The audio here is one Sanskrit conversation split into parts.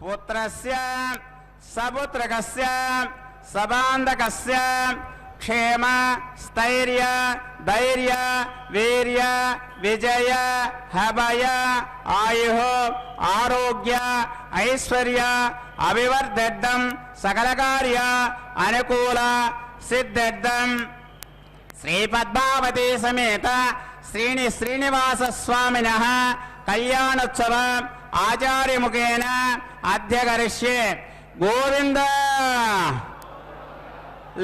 पुत्रस्य सपुत्रकस्य सबान्धकस्य क्षेम स्थैर्य धैर्य वीर्य विजय हभय आयुः आरोग्य ऐश्वर्य अभिवर्धेद्धं सकलकार्य अनुकूल सिद्धेद्धं श्री पद्मावती समेत श्रीनिवास स्वामिनः कल्याणोत्सव आचार्य मुखेन अध्यकरिष्ये। गोविंद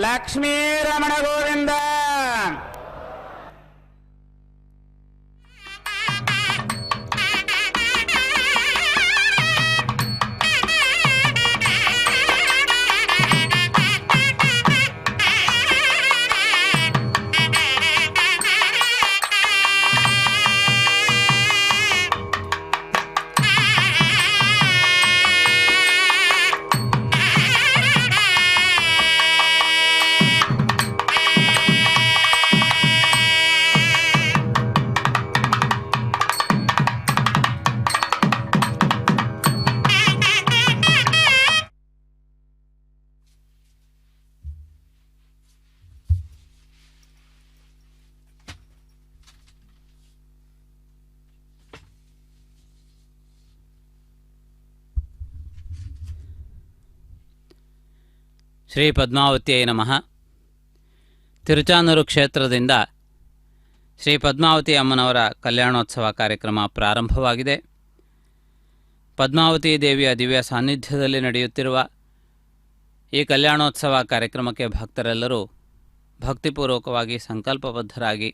लक्ष्मी रमण गोविंद। ಶ್ರೀ ಪದ್ಮಾವತಿಯೇ ನಮಃ. ತಿರುಚಾನೂರು ಕ್ಷೇತ್ರದಿಂದ ಶ್ರೀ ಪದ್ಮಾವತಿ ಅಮ್ಮನವರ ಕಲ್ಯಾಣೋತ್ಸವ ಕಾರ್ಯಕ್ರಮ ಪ್ರಾರಂಭವಾಗಿದೆ. ಪದ್ಮಾವತಿ ದೇವಿಯ ದಿವ್ಯ ಸಾನ್ನಿಧ್ಯದಲ್ಲಿ ನಡೆಯುತ್ತಿರುವ ಈ ಕಲ್ಯಾಣೋತ್ಸವ ಕಾರ್ಯಕ್ರಮಕ್ಕೆ ಭಕ್ತರೆಲ್ಲರೂ ಭಕ್ತಿಪೂರ್ವಕವಾಗಿ ಸಂಕಲ್ಪಬದ್ಧರಾಗಿ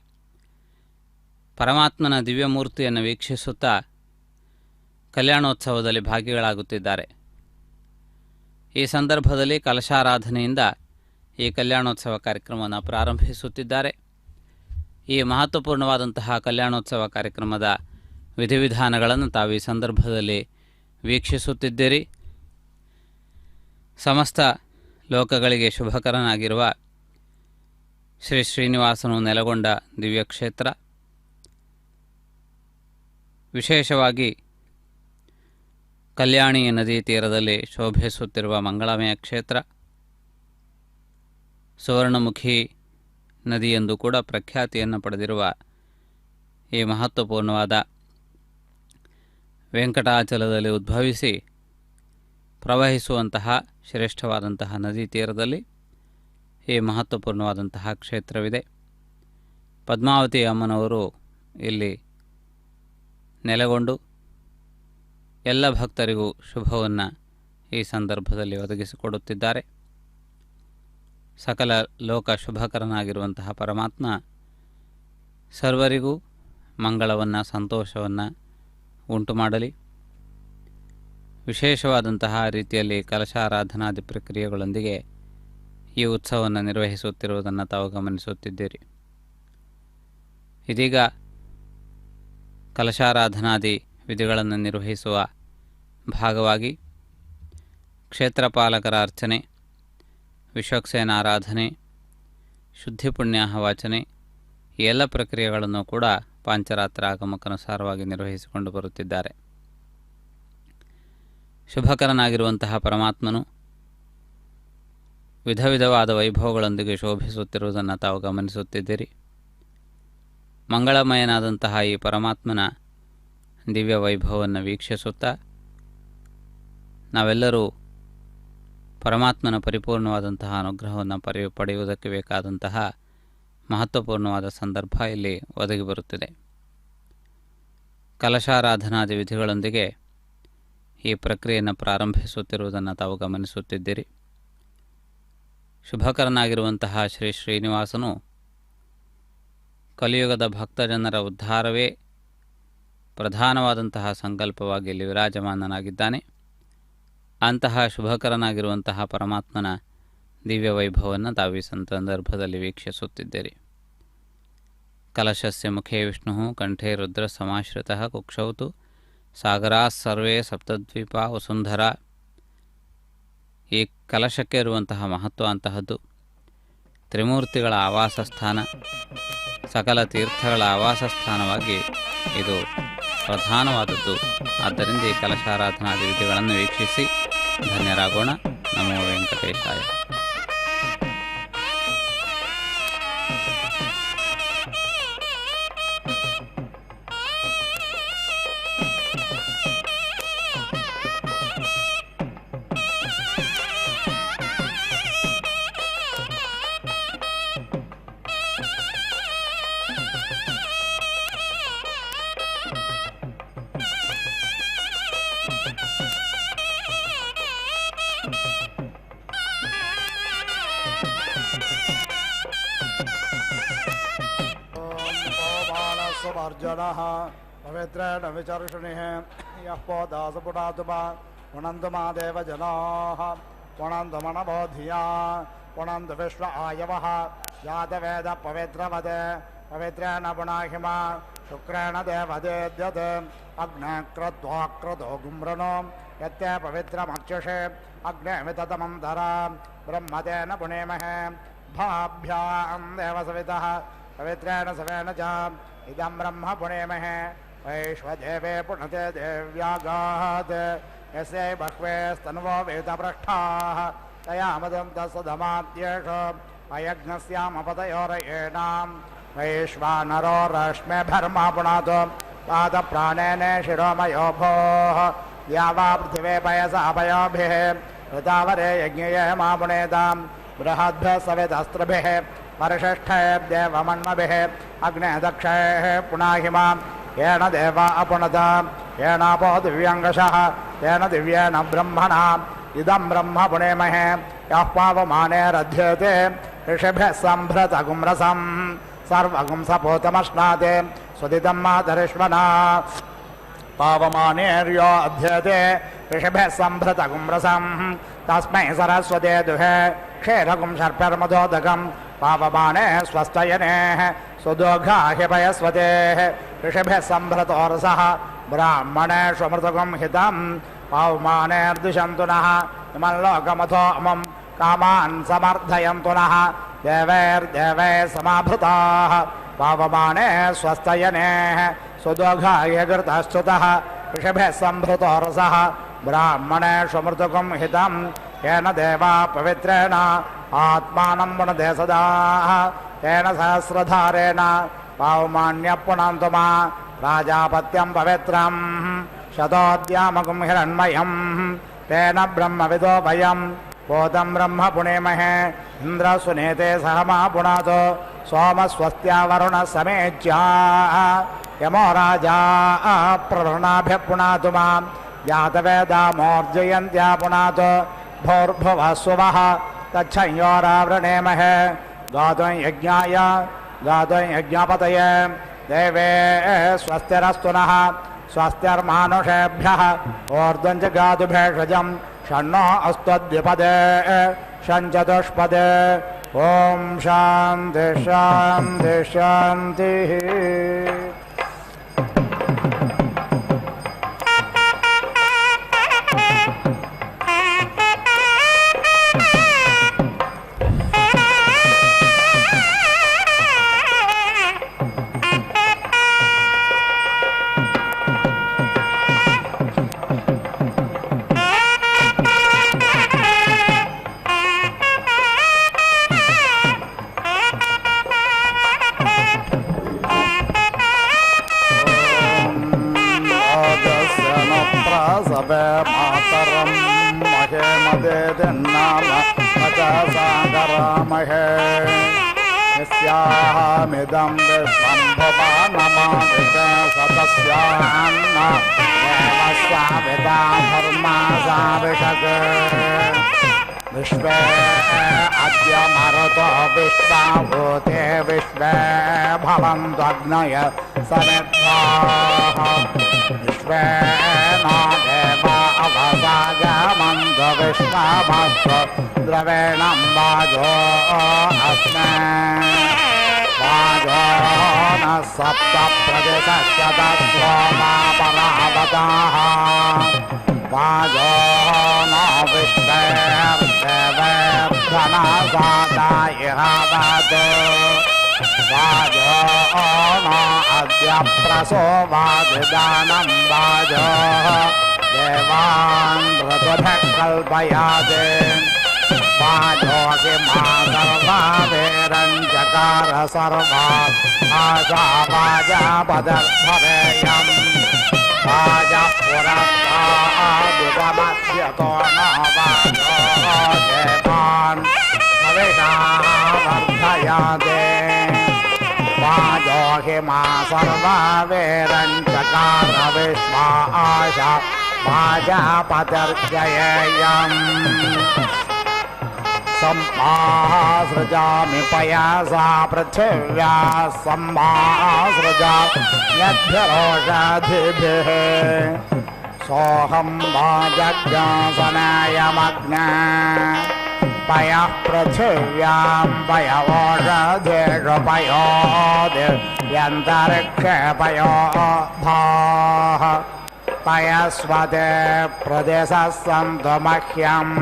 ಪರಮಾತ್ಮನ ದಿವ್ಯಮೂರ್ತಿಯನ್ನು ವೀಕ್ಷಿಸುತ್ತಾ ಕಲ್ಯಾಣೋತ್ಸವದಲ್ಲಿ ಭಾಗಿಗಳಾಗುತ್ತಿದ್ದಾರೆ. ಈ ಸಂದರ್ಭದಲ್ಲಿ ಕಲಶಾರಾಧನೆಯಿಂದ ಈ ಕಲ್ಯಾಣೋತ್ಸವ ಕಾರ್ಯಕ್ರಮವನ್ನು ಪ್ರಾರಂಭಿಸುತ್ತಿದ್ದಾರೆ. ಈ ಮಹತ್ವಪೂರ್ಣವಾದಂತಹ ಕಲ್ಯಾಣೋತ್ಸವ ಕಾರ್ಯಕ್ರಮದ ವಿಧಿವಿಧಾನಗಳನ್ನು ತಾವು ಈ ಸಂದರ್ಭದಲ್ಲಿ ವೀಕ್ಷಿಸುತ್ತಿದ್ದೀರಿ. ಸಮಸ್ತ ಲೋಕಗಳಿಗೆ ಶುಭಕರನಾಗಿರುವ ಶ್ರೀ ಶ್ರೀನಿವಾಸನು ನೆಲೆಗೊಂಡ ದಿವ್ಯಕ್ಷೇತ್ರ, ವಿಶೇಷವಾಗಿ ಕಲ್ಯಾಣಿ ನದಿ ತೀರದಲ್ಲಿ ಶೋಭಿಸುತ್ತಿರುವ ಮಂಗಳಮಯ ಕ್ಷೇತ್ರ, ಸುವರ್ಣಮುಖಿ ನದಿ ಎಂದು ಕೂಡ ಪ್ರಖ್ಯಾತಿಯನ್ನು ಪಡೆದಿರುವ ಈ ಮಹತ್ವಪೂರ್ಣವಾದ ವೆಂಕಟಾಚಲದಲ್ಲಿ ಉದ್ಭವಿಸಿ ಪ್ರವಹಿಸುವಂತಹ ಶ್ರೇಷ್ಠವಾದಂತಹ ನದಿ ತೀರದಲ್ಲಿ ಈ ಮಹತ್ವಪೂರ್ಣವಾದಂತಹ ಕ್ಷೇತ್ರವಿದೆ. ಪದ್ಮಾವತಿ ಅಮ್ಮನವರು ಇಲ್ಲಿ ನೆಲೆಗೊಂಡು ಎಲ್ಲ ಭಕ್ತರಿಗೂ ಶುಭವನ್ನು ಈ ಸಂದರ್ಭದಲ್ಲಿ ಒದಗಿಸಿಕೊಡುತ್ತಿದ್ದಾರೆ. ಸಕಲ ಲೋಕ ಶುಭಕರನಾಗಿರುವಂತಹ ಪರಮಾತ್ಮ ಸರ್ವರಿಗೂ ಮಂಗಳವನ್ನು ಸಂತೋಷವನ್ನು ಉಂಟು ಮಾಡಲಿ. ವಿಶೇಷವಾದಂತಹ ರೀತಿಯಲ್ಲಿ ಕಲಶಾರಾಧನಾದಿ ಪ್ರಕ್ರಿಯೆಗಳೊಂದಿಗೆ ಈ ಉತ್ಸವವನ್ನು ನಿರ್ವಹಿಸುತ್ತಿರುವುದನ್ನು ತಾವು ಗಮನಿಸುತ್ತಿದ್ದೀರಿ. ಇದೀಗ ಕಲಶಾರಾಧನಾದಿ ವಿಧಿಗಳನ್ನು ನಿರ್ವಹಿಸುವ ಭಾಗವಾಗಿ ಕ್ಷೇತ್ರಪಾಲಕರ ಅರ್ಚನೆ, ವಿಶ್ವಕ್ಸೇನಾರಾಧನೆ, ಶುದ್ಧಿ ಪುಣ್ಯಾಹವಾಚನೆ ಈ ಎಲ್ಲ ಪ್ರಕ್ರಿಯೆಗಳನ್ನು ಕೂಡ ಪಾಂಚರಾತ್ರ ಆಗಮಕ್ಕನುಸಾರವಾಗಿ ನಿರ್ವಹಿಸಿಕೊಂಡು ಬರುತ್ತಿದ್ದಾರೆ. ಶುಭಕರನಾಗಿರುವಂತಹ ಪರಮಾತ್ಮನು ವಿಧ ವಿಧವಾದ ವೈಭವಗಳೊಂದಿಗೆ ಶೋಭಿಸುತ್ತಿರುವುದನ್ನು ತಾವು ಗಮನಿಸುತ್ತಿದ್ದೀರಿ. ಮಂಗಳಮಯನಾದಂತಹ ಈ ಪರಮಾತ್ಮನ ದಿವ್ಯ ವೈಭವವನ್ನು ವೀಕ್ಷಿಸುತ್ತಾ ನಾವೆಲ್ಲರೂ ಪರಮಾತ್ಮನ ಪರಿಪೂರ್ಣವಾದಂತಹ ಅನುಗ್ರಹವನ್ನು ಪಡೆಯುವುದಕ್ಕೆ ಬೇಕಾದಂತಹ ಮಹತ್ವಪೂರ್ಣವಾದ ಸಂದರ್ಭ ಇಲ್ಲಿ ಒದಗಿ ಬರುತ್ತಿದೆ. ಕಲಶಾರಾಧನಾದಿ ವಿಧಿಗಳೊಂದಿಗೆ ಈ ಪ್ರಕ್ರಿಯೆಯನ್ನು ಪ್ರಾರಂಭಿಸುತ್ತಿರುವುದನ್ನು ತಾವು ಗಮನಿಸುತ್ತಿದ್ದೀರಿ. ಶುಭಕರನಾಗಿರುವಂತಹ ಶ್ರೀ ಶ್ರೀನಿವಾಸನು ಕಲಿಯುಗದ ಭಕ್ತಜನರ ಉದ್ಧಾರವೇ ಪ್ರಧಾನವಾದಂತಹ ಸಂಕಲ್ಪವಾಗಿ ಇಲ್ಲಿ ವಿರಾಜಮಾನನಾಗಿದ್ದಾನೆ. ಅಂತಹ ಶುಭಕರನಾಗಿರುವಂತಹ ಪರಮಾತ್ಮನ ದಿವ್ಯ ವೈಭವವನ್ನು ತಾವು ಈ ಸಂದರ್ಭದಲ್ಲಿ ವೀಕ್ಷಿಸುತ್ತಿದ್ದೀರಿ. ಕಲಶಸ್ಯ ಮುಖೇ ವಿಷ್ಣು ಕಂಠೇ ರುದ್ರ ಸಮಾಶ್ರಿತಃ ಕುಕ್ಷೌತು ಸಾಗರಾಸ್ ಸರ್ವೇ ಸಪ್ತದ್ವೀಪ ವಸುಂಧರ. ಈ ಕಲಶಕ್ಕೆ ಇರುವಂತಹ ಮಹತ್ವ ಅಂತಹದ್ದು. ತ್ರಿಮೂರ್ತಿಗಳ ಆವಾಸ ಸ್ಥಾನ, ಸಕಲ ತೀರ್ಥಗಳ ಆವಾಸ ಸ್ಥಾನವಾಗಿ ಇದು ಪ್ರಧಾನವಾದದ್ದು. ಆದ್ದರಿಂದ ಈ ಕಲಶಾರಾಧನಾದಿ ವಿಧಿಗಳನ್ನು ವೀಕ್ಷಿಸಿ ಧನ್ಯರಾಗೋಣ. ನಮೋ ವೆಂಕಟೇಶಾಯ. अर्जुनः पवित्रेण विचर्षणिः यः पोदासपुटातुमा पुनन्तु मा देवजनाः पुनन्तु मनबोधिया पुनन्तु विश्व आयवः जातवेद पवित्रवदे पवित्रेण पुनाहिमा शुक्रेण देवदेद्यते अग्ने क्रत्वाक्रतो गुम्रणो यत्ते पवित्रमक्षुषे अग्ने विततमन्तरा ब्रह्मतेन पुनेमहे भाभ्यां देवसवितः पवित्रेण सवेन च इदं ब्रह्म पुणेमहे वैश्वदेवे पुनते देव्यागात् यस्यै बह्वे स्तन्वो वेदपृष्ठाः तया मदन्तसदमाद्येष अयज्ञस्यामपतयोरयेणां वैश्वानरो रश्मेभर्मा पुनातो पादप्राणेन शिरोमयो भोः या वा पृथिवे पयसा पयोभिः ऋतावरे यज्ञये मा पुनेतां बृहद्भ्यः सवितस्त्रभिः परिशिष्टैर्देवमन्मभिः अग्ने दक्षैः पुनाहिमा येन देवा अपुनता येनापो दिव्यङ्गशः तेन दिव्येन ब्रह्मणा इदं ब्रह्म पुणेमहे यः पावमानेरध्येते ऋषिभ्यः सम्भृतगुम्रसं सर्वगुंसपोतमश्नाते स्वदितं मातरिष्वना पावमानेर्यो अध्येते ऋषिभ्यः सम्भृतगुम्रसं तस्मै सरस्वते दुहे क्षीरगुं शर्पर्मदोदकं पावमाने स्वस्तयनेः सुदोघाहिपयस्वतेः ऋषिभ्यः सम्भृतोरसः ब्राह्मणेषु मृतगुं हितं पावमानेर्दिशन्तु नः इमं लोकमथो अमुं कामान् समर्थयन्तु नः देवैर्देवैः समाभृताः पावमाने स्वस्तयनेः सुदोघाह्यकृतश्च्युतः ऋषिभ्यः सम्भृतोरसः ब्राह्मणेषु मृतगुं हितं येन देवा पवित्रेण आत्मानं पुनते सदा तेन सहस्रधारेण पावमान्यः पुनन्तु मा प्राजापत्यं पवित्रं शतोद्यामगुं हिरण्मयं तेन ब्रह्मविदो वयं पोतं ब्रह्म पुणेमहे इन्द्रसुनेते सह मा पुनातो सोमस्वस्त्या वरुणः समेज्या यमो राजा प्रवृणाभ्यः पुनातु मां जातवेदामोर्जयन्त्या पुनातो भोर्भुवः सुवः तच्छंयोरावृणेमहे गातुं यज्ञाय गातुं यज्ञपतये देवे स्वस्तिरस्तु नः स्वस्तिर्मानुषेभ्यः ऊर्ध्वं च गातु भेषजं षण्णो अस्तद्विपदे षञ्चतुष्पदे ॐ शान्ति शान्ति शान्तिः. मातरं महे मदे दिन्नाम सागरामहे यस्याहमिदं विश्वं भुवनमादिते सतस्यान्न देवस्याविदा धर्मा साविषक् विश्वे अद्य मरुतो विश्वाभूते विश्वे भवन्त्वग्नय समिद्धाः विश्वे न देवा अवसागमन्त विश्वामस्व द्रवेणं वाजो अस्मे वाजो न सप्त प्रतिशतस्वमा परावताः वाजो न विश्वेर्देवेर्धनसाता इहावत् वाजो न अद्य प्रसोवादिदानं वाजो देवान् ऋतुभः कल्पयाते वाजो मा सर्वा वेरञ्चकार सर्वा आशा वाजापदर्भवेयम् वाजः पुरस्तादुपमस्यतो न वाजो देवान् हविषाः वर्धयाते वाजो मा सर्वा वेरञ्चकार विश्वा आशा वाजापदर्जयेयम् सम्मासृजामि पयासा पृथिव्या सम्मासृजाम्यभ्यरोषाधिभिः सोऽहं वाजज्ञासनायमग्ने पयः पृथिव्यां पयवोषधेषु पयोदिव्यन्तरिक्षे पयोधाः पयस्वते प्रदेशः सन्तु मह्यम्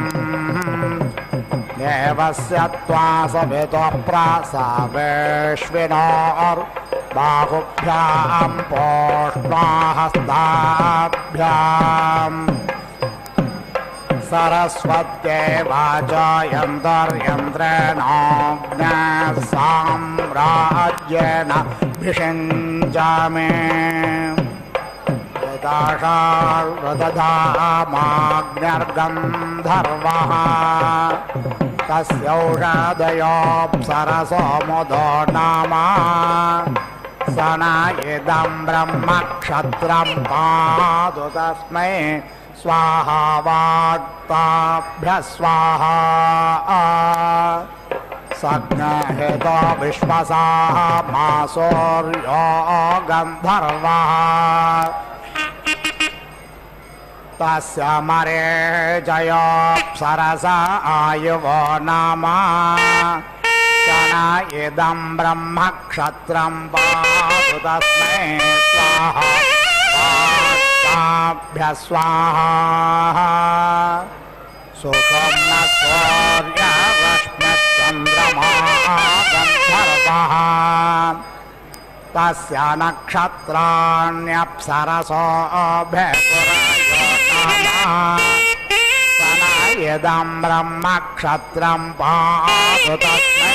देवस्य त्वा सवितो प्रासावेश्विनोर्बाहुभ्यां पोष्णाहस्ताभ्याम् सरस्वत्यै वाचायन्तर्यन्त्रेणाग्ने साम्राज्येन भिषिञ्जामि दाशार्वदधामाग्न्यर्गन्धर्वः तस्यौषधयोऽप्सरसो मुदो नाम स न इदं ब्रह्मक्षत्रं पातु तस्मै स्वाहा वाक्ताभ्यः स्वाहा सज्ञहितो विश्वसाः मासोर्यो गन्धर्वः तस्य मरे जयोऽप्सरस आयुवो नाम स न इदं ब्रह्मक्षत्रं पातु तस्मै स्वाहा वाक्ताभ्यः स्वाहा सुषुम्न सूर्यरश्मिश्चन्द्रमा गन्धर्वः तस्य नक्षत्राण्यप्सरसोऽभ्यपुरयो स न इदं ब्रह्मक्षत्रं पातु तस्मै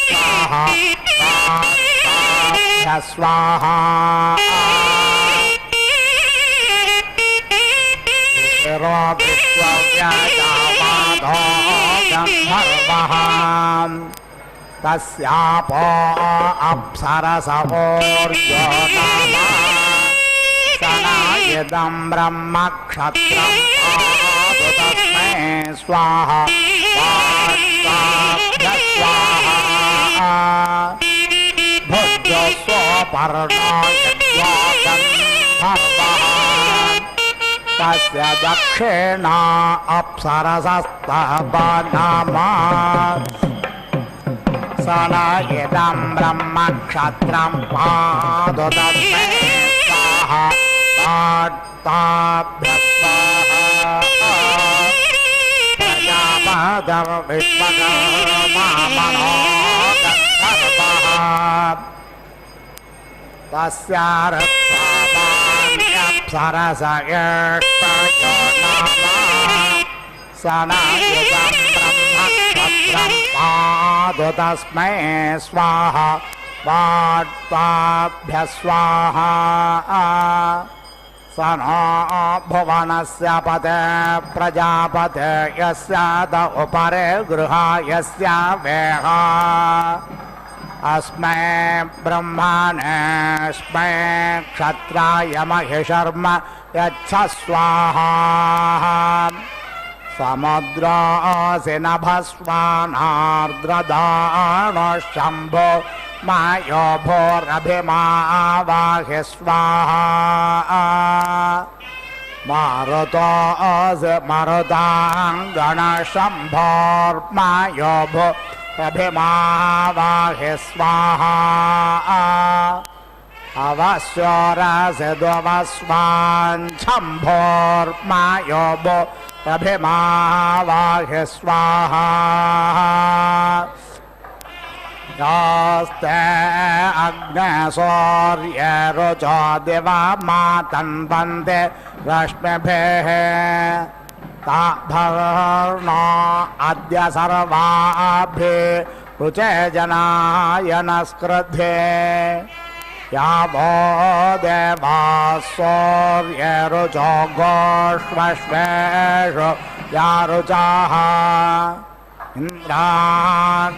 स्वाहा वाक्ताभ्यः स्वाहा विश्वव्याजावादो गन्धर्वः तस्यापो अप्सरसवोर्यो नाम स न इदं ब्रह्मक्षत्रं पातु तस्मै स्वाहा वाक्ताभ्यः स्वाहा भुजो स्वपर्णो यज्ञो गन्धर्वः तस्य दक्षिणा अप्सरसस्तव नाम स न इदं ब्रह्मक्षत्रं पातु तस्मै स्वाहा वाक्ताभ्यः स्वाहा प्रजापतिर्विश्वकर्मा मनो गन्धर्वः तस्यार्थावान्यप्सरस एष्टयो नाम स न इदं ब्रह्मक्षत्रं पातु तस्मै स्वाहा वाक्ताभ्यः स्वाहा स नो भुवनस्य पते प्रजापते यस्य द उपरे गृहायस्य वेहा अस्मै ब्रह्मणेऽस्मै क्षत्राय महिषर्म यच्छ स्वाहा समुद्रासि नभस्वानार्द्रदानशम्भो मायो भोरभिमावाहि स्वाहा मारुतोऽसि मरुताङ्गणशम्भोर्मायो भो अभिमावाहि स्वाहा अवस्योरसि दुवस्वाञ्छम्भोर्मायो भो अभिमावाहि स्वाहा यास्ते अग्ने सूर्यरुचो दिवा मातन्वन्ते रश्मिभिः ताभर्नो अद्य सर्वाभिः रुचे जनाय नस्कृध्ये यावो देवा सूर्यरुचो गोष्वश्वेषु यारुचाः इन्द्राग्नेताभ्यः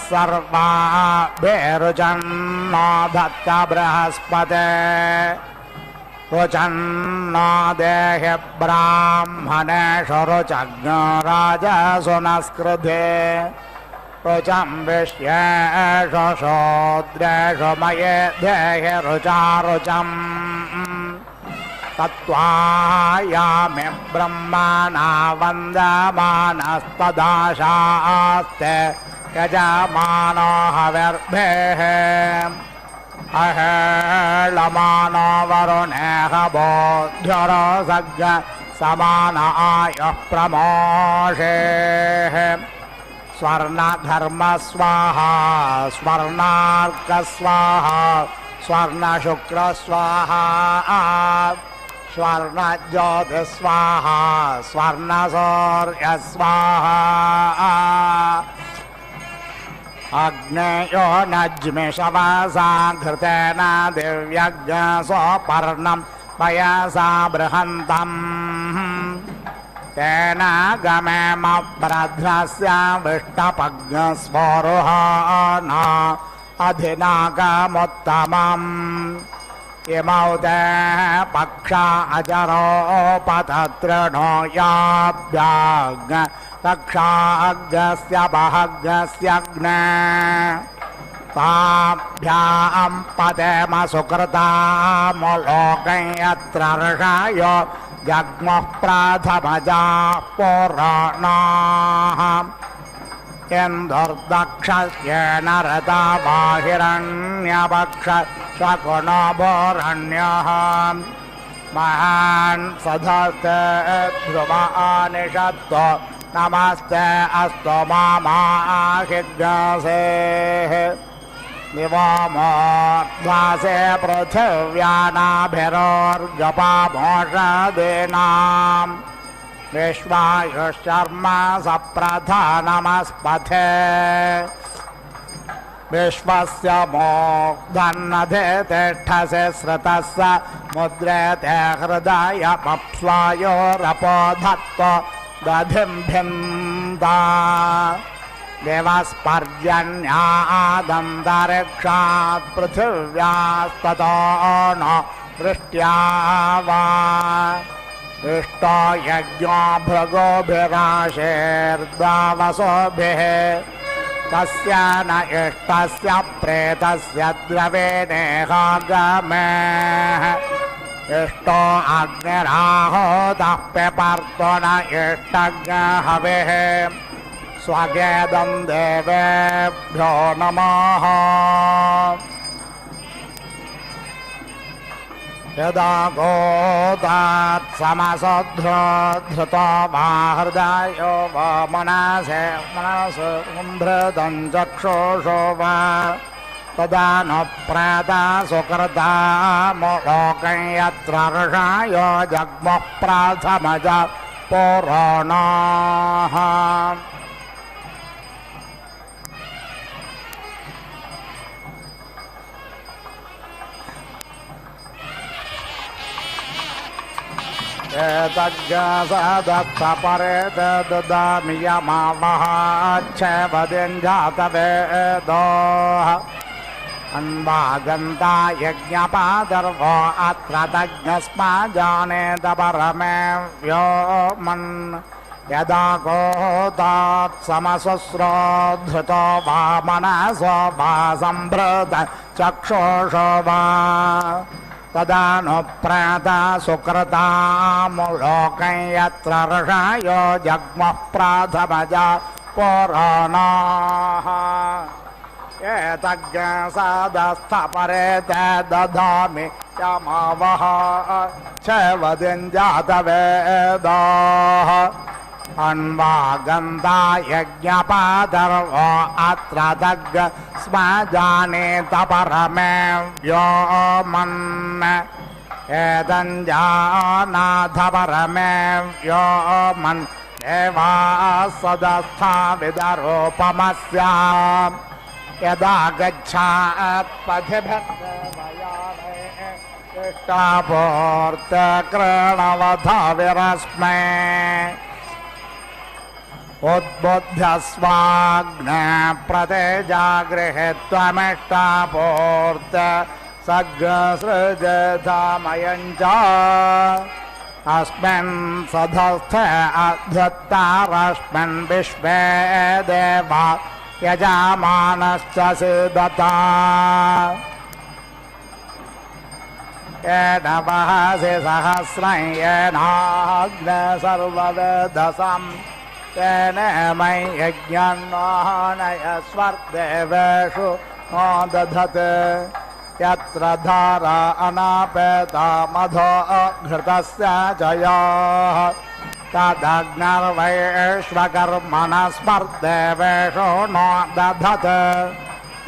सर्वाभिरुचन्नो भक्त बृहस्पते रुचन्नो देहि ब्राह्मणेषु रुचग्नो राजसु नस्कृते रुचं विश्वेषु शूद्रेषु मये देहि रुचारुचम् तत्त्वायामि ब्रह्मणा वन्दमानस्तदाशास्ते यजमानो हविर्भिः अहेळमानो वरुणेह बोध्योरसज्ञ समान आयुः प्रमोषेः स्वर्णधर्म स्वाहा स्वर्णार्क स्वाहा स्वर्णशुक्र स्वाहा स्वर्णज्योतिः स्वाहा स्वर्णसूर्य स्वाहा अग्नेयो नज्मिषवसा घृतेन दिव्यज्ञसोपर्णं पयसा बृहन्तम् तेन गमेम भ्रद्रस्य विष्टपज्ञस्वरुहान अधिनागमुत्तमम् इमौ ते पक्षा अजरोपततृणो याभ्याज्ञ कक्षाग्स्य बहग्स्यग्ने ताभ्यां पदेम सुकृतामुलोकै यत्र ऋषयो जग्मुः प्रथमजाः पुराणाः इन्दुर्दक्षस्येन रता बाहिरण्यपक्ष शकुनो भोरण्यः महान् सधस्ते ध्रुवानिषत्तो नमस्ते अस्तु मामाहिज्ञासेः निवामोर्ध्वासे पृथिव्यानाभिरोर्गपामोषदीनाम् विश्वायुश्चर्मा सप्रधानमस्पथे विश्वस्य मोग्धन्नधे तिष्ठसे श्रुतस्य मुद्रेते हृदयमप्स्वायोरपोधत्व दधिं भिन्दा देवस्पर्जन्यादन्तरिक्षात् पृथिव्यास्ततो न वृष्ट्या वा इष्टो यज्ञो भृगोभिराशेर्द्वावसोभिः तस्य न इष्टस्य प्रेतस्य द्रवेणेहागमे इष्टो अग्निराहोतः पिपर्तो न इष्टज्ञहविः स्वगेदं देवेभ्यो नमः यदा गोदात् समसोद्धृतो वा हृदयो वा मनसे मनसुम्भृतं चक्षुषो वा तदा न प्रेता सुकृतामुलोकै यत्र ऋषयो जग्मुः प्रथमज पुराणाः एतज्ञसदत्थपरेत ददामि यमावहाच्छेवदिञ्जातवेदोः अन्वागन्ता यज्ञपादर्वो अत्र तज्ञस्मा जानेत परमेव्योमन् यदा गोतात् समशुश्रोद्धृतो वा मनसो वा सम्भृत चक्षुषो वा तदा नु प्रेता सुकृतामुलोकै यत्र ऋषयो जग्मुः प्रथमजा पुराणाः एतज्ञसदस्थपरेते ददामि यमावहाच्छेवदिञ्जातवेदाः अन्वागन्धा यज्ञपादर्वो अत्र दग् स्म जानीत परमे व्योमन् एदञ्जानाथ परमे व्योमन् देवा सदस्था विदरूपमस्य यदा गच्छात् पथिभिर्देवयाने कृष्टापूर्तकृणवधविरस्मै उद्बुद्ध्यस्वाग्ने प्रतेजागृहे त्वमिष्टापूर्त सग्सृजधामयञ्च अस्मिन् सधस्थ अध्युत्तरस्मिन् विश्वे देवा यजमानश्च सीदता येन वहसि सहस्रं येनाग्ने सर्ववेदसम् तेन मयि यज्ञन्वाहनयस्वर्देवेषु नो दधत् यत्र धारा अनापेता मधो घृतस्य जयाः तदग्निर्वैश्वकर्मणः स्वर्देवेषु नो दधत्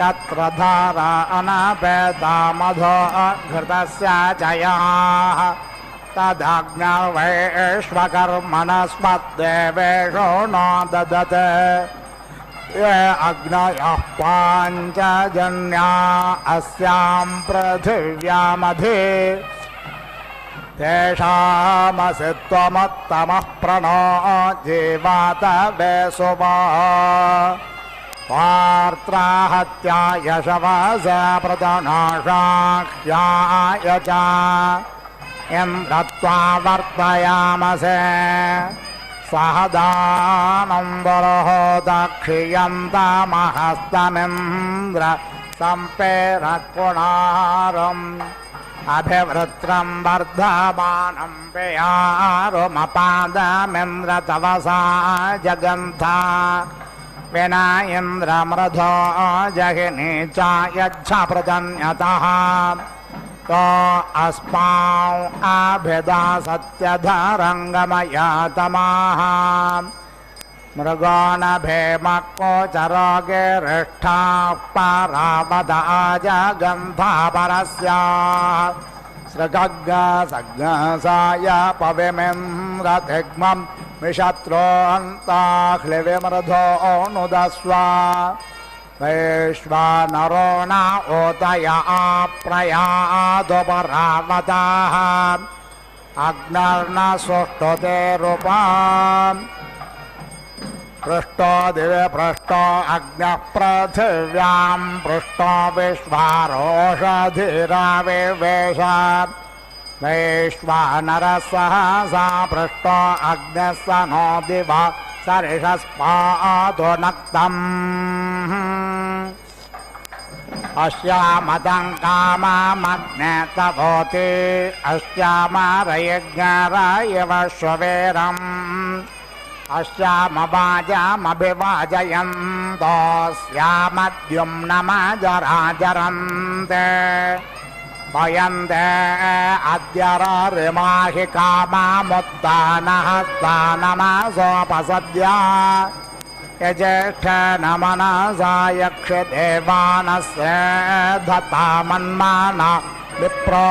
यत्र धारा अनापेता मधो घृतस्य जयाः तदग्निर्वैश्वकर्मणः स्वर्देवेषु नो दधत् ये अग्नयः पाञ्चजन्या अस्यां पृथिव्यामधि तेषामसि त्वमुत्तमः प्रणो जीवात वेसुवा वार्त्राहत्या यशवस प्रतनाशाख्याय च इन्द्रत्वा वर्तयामसे सहदानं बर्होदक्षियन्तमहस्तमिन्द्र सम्पेरकुणारम् अभिवृत्रं वर्धमानं पेयारुमपादमिन्द्र तवसा जगन्था विना इन्द्रमृधो जहिनी च यच्छ प्रजन्यतः तो अस्मां अभिदा सत्यधरङ्गमयातमाः मृगोणभेमकोचरोगिरिष्ठाः परावदाजगन्धा परस्याः सृगग्गसग्गसाय पविमिन्द्रतिग्मं विशत्रोऽन्ताह्लिविमृधो नुदस्व वैश्वानरो न ओतया प्रयादुपरावताः अग्निर्न सुष्ठुते रूपाम् पृष्ठो दिवे पृष्ठो अग्न्यः पृथिव्यां पृष्ठो विश्वारोषधिराविवेश वैश्वानरः सहसा पृष्ठो अग्न्यः स नो दिवा सरिषस्पादो नक्तम् अस्यामतं काममग्ने तवोति अस्यामरयज्ञरायव श्ववेरम् अस्यामवाजमभिवाजयन्तोऽस्यामद्युम्नमजराजरन्ते वयन्ते अद्य रिमाहि कामामुत्तानहस्तानमसोपसद्य यज्येष्ठेन मनसा यक्षदेवानस्य धत्तामन्मान विप्रो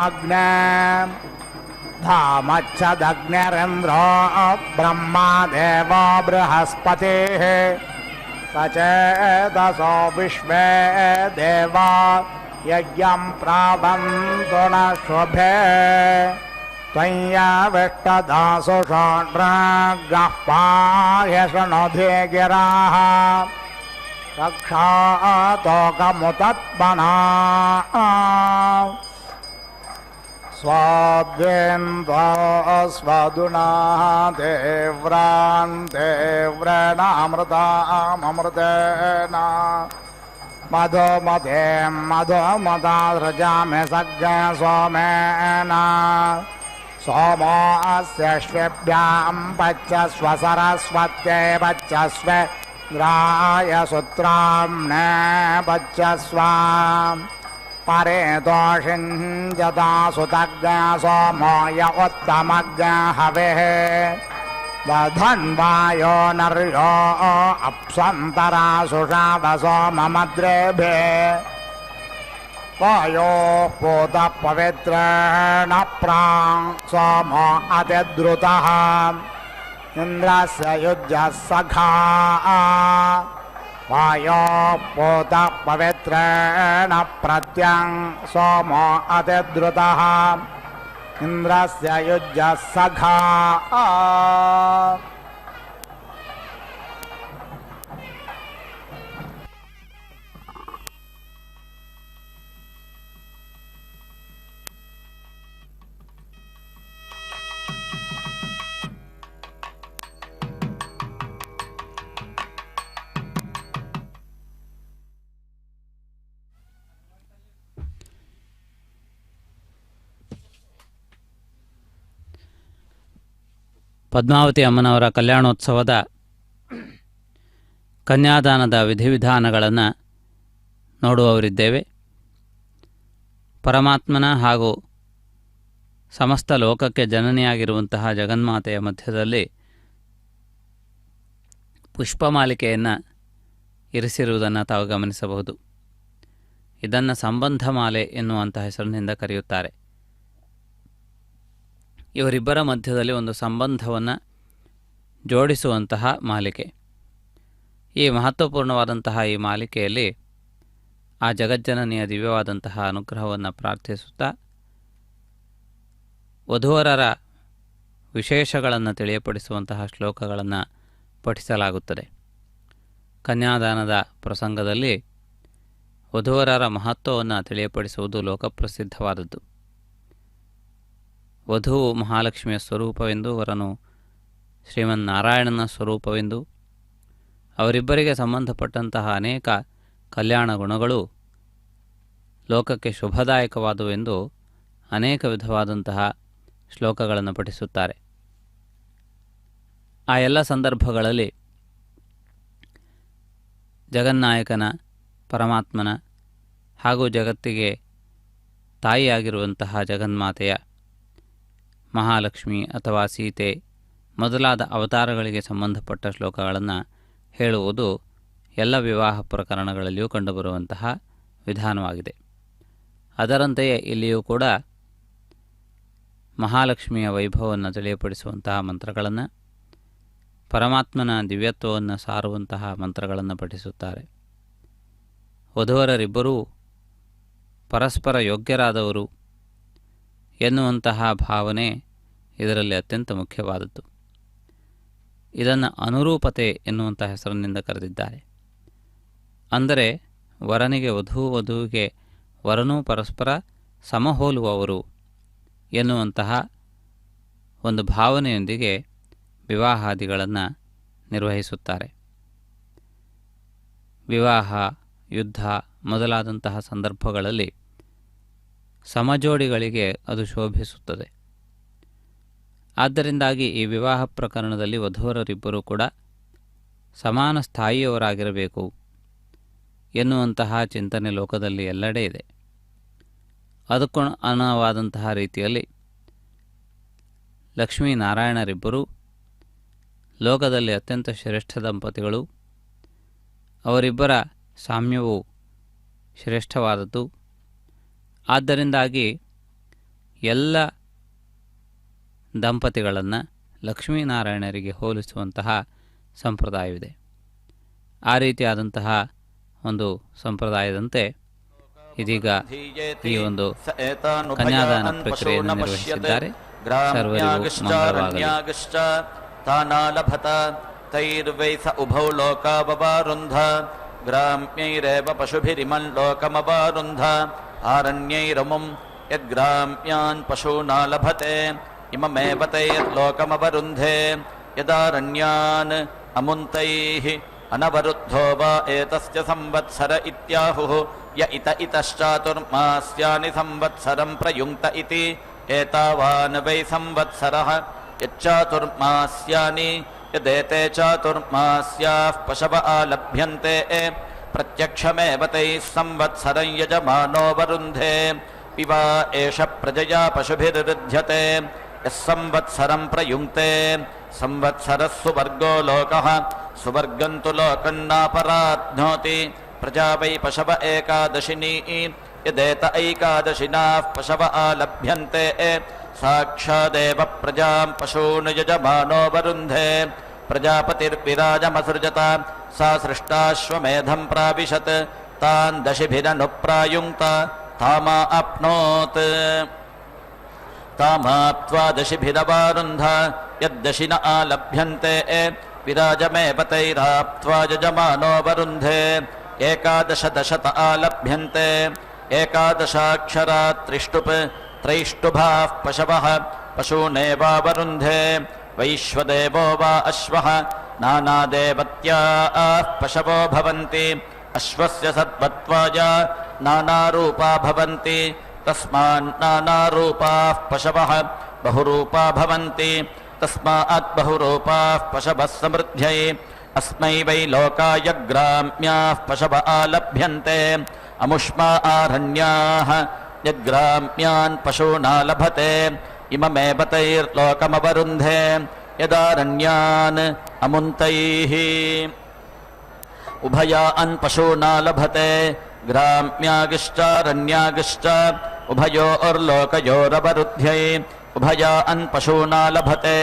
अग्ने धामच्छदग्निरिन्द्रो ब्रह्मा देवो बृहस्पतिः सचेतसो विश्वे देवा यज्ञं प्रावन्तु न शुभे त्वय्याविष्टदासु षड्रागः पाह्यशृणुधे गिराः रक्षातोकमुतत्पना स्वाद्वेन्द्रो स्वदुना देव्रान् देव्रेणामृतामृतेन मधुमते मधुमदासृजामि सज्ज सोमेन सोमो अस्यश्वेभ्यां पच्यस्व सरस्वत्यै पच्यस्व द्राय सूत्राम्ने पच्यस्व परे दोषिञ्जता सुतज्ञ सोमो य उत्तमज्ञ हवेः दधन्वायो नर्यो अप्सन्तरा सुषादसो ममद्रेभे वायो पूतः पवित्रेण प्राङ् सोमो अतिद्रुतः इन्द्रस्य युज्यः सखा वायो पूतः पवित्रेण प्रत्यङ् सोमो अतिद्रुतः इन्द्रस्य युज्यः सखा ಪದ್ಮಾವತಿ ಅಮ್ಮನವರ ಕಲ್ಯಾಣೋತ್ಸವದ ಕನ್ಯಾದಾನದ ವಿಧಿವಿಧಾನಗಳನ್ನು ನೋಡುವವರಿದ್ದೇವೆ. ಪರಮಾತ್ಮನ ಹಾಗೂ ಸಮಸ್ತ ಲೋಕಕ್ಕೆ ಜನನಿಯಾಗಿರುವಂತಹ ಜಗನ್ಮಾತೆಯ ಮಧ್ಯದಲ್ಲಿ ಪುಷ್ಪಮಾಲಿಕೆಯನ್ನು ಇರಿಸಿರುವುದನ್ನು ತಾವು ಗಮನಿಸಬಹುದು. ಇದನ್ನು ಸಂಬಂಧಮಾಲೆ ಎನ್ನುವಂತಹ ಹೆಸರಿನಿಂದ ಕರೆಯುತ್ತಾರೆ. ಇವರಿಬ್ಬರ ಮಧ್ಯದಲ್ಲಿ ಒಂದು ಸಂಬಂಧವನ್ನು ಜೋಡಿಸುವಂತಹ ಮಾಲಿಕೆ. ಈ ಮಹತ್ವಪೂರ್ಣವಾದಂತಹ ಈ ಮಾಲಿಕೆಯಲ್ಲಿ ಆ ಜಗಜ್ಜನನಿಯ ದಿವ್ಯವಾದಂತಹ ಅನುಗ್ರಹವನ್ನು ಪ್ರಾರ್ಥಿಸುತ್ತಾ ವಧೂವರರ ವಿಶೇಷಗಳನ್ನು ತಿಳಿಯಪಡಿಸುವಂತಹ ಶ್ಲೋಕಗಳನ್ನು ಪಠಿಸಲಾಗುತ್ತದೆ. ಕನ್ಯಾದಾನದ ಪ್ರಸಂಗದಲ್ಲಿ ವಧೂವರರ ಮಹತ್ವವನ್ನು ತಿಳಿಯಪಡಿಸುವುದು ಲೋಕಪ್ರಸಿದ್ಧವಾದದ್ದು. ವಧುವು ಮಹಾಲಕ್ಷ್ಮಿಯ ಸ್ವರೂಪವೆಂದು, ವರನು ಶ್ರೀಮನ್ನಾರಾಯಣನ ಸ್ವರೂಪವೆಂದು, ಅವರಿಬ್ಬರಿಗೆ ಸಂಬಂಧಪಟ್ಟಂತಹ ಅನೇಕ ಕಲ್ಯಾಣ ಗುಣಗಳು ಲೋಕಕ್ಕೆ ಶುಭದಾಯಕವಾದುವೆಂದು ಅನೇಕ ವಿಧವಾದಂತಹ ಶ್ಲೋಕಗಳನ್ನು ಪಠಿಸುತ್ತಾರೆ. ಆ ಎಲ್ಲ ಸಂದರ್ಭಗಳಲ್ಲಿ ಜಗನ್ನಾಯಕನ, ಪರಮಾತ್ಮನ ಹಾಗೂ ಜಗತ್ತಿಗೆ ತಾಯಿಯಾಗಿರುವಂತಹ ಜಗನ್ಮಾತೆಯ ಮಹಾಲಕ್ಷ್ಮಿ ಅಥವಾ ಸೀತೆ ಮೊದಲಾದ ಅವತಾರಗಳಿಗೆ ಸಂಬಂಧಪಟ್ಟ ಶ್ಲೋಕಗಳನ್ನು ಹೇಳುವುದು ಎಲ್ಲ ವಿವಾಹ ಪ್ರಕರಣಗಳಲ್ಲಿಯೂ ಕಂಡುಬರುವಂತಹ ವಿಧಾನವಾಗಿದೆ. ಅದರಂತೆಯೇ ಇಲ್ಲಿಯೂ ಕೂಡ ಮಹಾಲಕ್ಷ್ಮಿಯ ವೈಭವವನ್ನು ತಿಳಿಯಪಡಿಸುವಂತಹ ಮಂತ್ರಗಳನ್ನು, ಪರಮಾತ್ಮನ ದಿವ್ಯತ್ವವನ್ನು ಸಾರುವಂತಹ ಮಂತ್ರಗಳನ್ನು ಪಠಿಸುತ್ತಾರೆ. ವಧುವರರಿಬ್ಬರೂ ಪರಸ್ಪರ ಯೋಗ್ಯರಾದವರು ಎನ್ನುವಂತಹ ಭಾವನೆ ಇದರಲ್ಲಿ ಅತ್ಯಂತ ಮುಖ್ಯವಾದದ್ದು. ಇದನ್ನು ಅನುರೂಪತೆ ಎನ್ನುವಂಥ ಹೆಸರಿನಿಂದ ಕರೆದಿದ್ದಾರೆ. ಅಂದರೆ ವರನಿಗೆ ವಧುವಿಗೆ ವರನೂ ಪರಸ್ಪರ ಸಮಹೋಲುವವರು ಎನ್ನುವಂತಹ ಒಂದು ಭಾವನೆಯೊಂದಿಗೆ ವಿವಾಹಾದಿಗಳನ್ನು ನಿರ್ವಹಿಸುತ್ತಾರೆ. ವಿವಾಹ, ಯುದ್ಧ ಮೊದಲಾದಂತಹ ಸಂದರ್ಭಗಳಲ್ಲಿ ಸಮಜೋಡಿಗಳಿಗೆ ಅದು ಶೋಭಿಸುತ್ತದೆ. ಆದ್ದರಿಂದಾಗಿ ಈ ವಿವಾಹ ಪ್ರಕರಣದಲ್ಲಿ ವಧುವರರಿಬ್ಬರೂ ಕೂಡ ಸಮಾನ ಸ್ಥಾಯಿಯವರಾಗಿರಬೇಕು ಎನ್ನುವಂತಹ ಚಿಂತನೆ ಲೋಕದಲ್ಲಿ ಎಲ್ಲೆಡೆ ಇದೆ. ಅದಕ್ಕೂ ಅನುವಾದಂತಹ ರೀತಿಯಲ್ಲಿ ಲಕ್ಷ್ಮೀನಾರಾಯಣರಿಬ್ಬರೂ ಲೋಕದಲ್ಲಿ ಅತ್ಯಂತ ಶ್ರೇಷ್ಠ ದಂಪತಿಗಳು. ಅವರಿಬ್ಬರ ಸಾಮ್ಯವು ಶ್ರೇಷ್ಠವಾದದ್ದು. ಆದ್ದರಿಂದಾಗಿ ಎಲ್ಲ ದಂಪತಿಗಳನ್ನು ಲಕ್ಷ್ಮೀನಾರಾಯಣರಿಗೆ ಹೋಲಿಸುವಂತಹ ಸಂಪ್ರದಾಯವಿದೆ. ಆ ರೀತಿಯಾದಂತಹ ಒಂದು ಸಂಪ್ರದಾಯದಂತೆ ಇದೀಗ ಈ ಒಂದು ಕನ್ಯಾದಾನ ಪ್ರಕ್ರಿಯೆಯನ್ನು ನಿರ್ವಹಿಸಿದ್ದಾರೆ. ಸರ್ವರಿಗೂ ಮಂಗಳವಾಗಲಿ. ತೈರ್ವೈಸ ಉಭೌ ಲೋಕಾವರುಂಧ ಗ್ರಾಮ್ಯೈರೇವ ಪಶುಭಿರಿಮನ್ ಲೋಕಮವರುಂಧ ಆರಣ್ಯೈರಮುಂ ಯದ್ಗ್ರಾಮ್ಯಾನ್ ಪಶೂನಾ ಲಭತೆ ಇಮಮೇವ ತೈರ್ಲೋಕಮವರುಂಧೆ ಯದಾರಣ್ಯಾನ್ ಅಮುಂತೈಃ ಅನವರುದ್ಧೋ ವಾ ಏತಸ್ಯ ಸಂವತ್ಸರ ಇತ್ಯಾಹುಃ ಯ ಇತ ಇತಶ್ಚಾತುರ್ಮಾಸ್ಯಾನಿ ಸಂವತ್ಸರಂ ಪ್ರಯುಂಕ್ತ ಇತಿ ಏತಾವಾನ್ ವೈ ಸಂವತ್ಸರಃ ಯಚ್ಚಾತುರ್ಮಾಸ್ಯಾನಿ ಯದೇತೆ ಚಾತುರ್ಮಾಸ್ಯಾಃ ಪಶವ ಆಲಭ್ಯಂತೆ ಪ್ರತ್ಯಕ್ಷಮೇವ ತೈಃ ಸಂವತ್ಸರಂ ಯಜಮಾನೋ ವರುಂಧೆ ಪಿವಾ ಏಷ ಪ್ರಜಯಾ ಪಶುಭಿರ್ರುಧ್ಯತೆ ಯಃ ಸಂವತ್ಸರಂ ಪ್ರಯುಂಕ್ತೆ संवत्सरः सुवर्गो लोकः सुवर्गं तु लोकं नापराध्नोति प्रजा वै पशव एकादशिनी यदेत ऐकादशिनाः पशव आलभ्यन्ते साक्षादेव प्रजां पशून् यजमानो वरुन्धे प्रजापतिर्विराजमसृजत सा सृष्टाश्वमेधं प्राविशत् तान् दशिभिरनुप्रायुङ्क्त तामा अप्नोत् तामाप्त्वा दशिभिरवारुन्ध यद्दशिन आलभ्यन्ते विराजमेव तैराप्त्वा यजमानो वरुन्धे एकादश दशत आलभ्यन्ते एकादशाक्षरा त्रिष्टुप् त्रैष्टुभाः पशवः पशूनेवावरुन्धे वैश्वदेवो वा अश्वः नानादेवत्याः पशवो भवन्ति अश्वस्य सद्वत्वाय नानारूपा भवन्ति तस्मान्नानारूपाः पशवः बहुरूपा भवन्ति तस्मात् बहुरूपाः पशवः समृद्ध्यै अस्मै वै लोकाय ग्राम्याः पशव आलभ्यन्ते अमुष्मा आरण्याः यद्ग्राम्यान् पशूना लभते इममेव तैर्लोकमवरुन्धे यदारण्यान् अमुन्तैः उभयान् पशूना लभते ग्राम्यागिश्चारण्यागिश्च उभयोर्लोकयोरवरुध्यै उभयान् पशूना लभते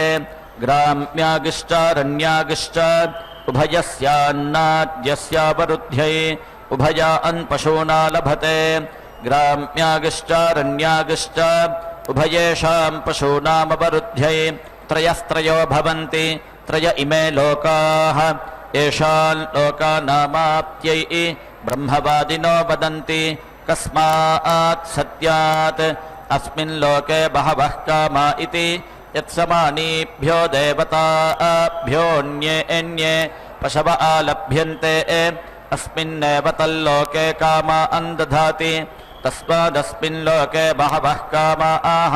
ग्राम्यागिश्चारण्यागिश्च उभयस्यान्नाद्यस्यावरुध्यै उभयान् पशूना लभते ग्राम्यागिश्चारण्यागिश्च उभयेषां पशूनामवरुध्यै त्रयस्त्रयो भवन्ति त्रय इमे लोकाः येषान् लोकानामाप्त्यै ब्रह्मवादिनो वदन्ति कस्मात् सत्यात् अस्मिन् लोके बहवः कामा इति यत्समानीभ्यो देवताभ्योऽन्ये पशव आलभ्यन्ते अस्मिन्नेव तल्लोके कामा दधाति तस्मादस्मिन् लोके बहवः कामा आह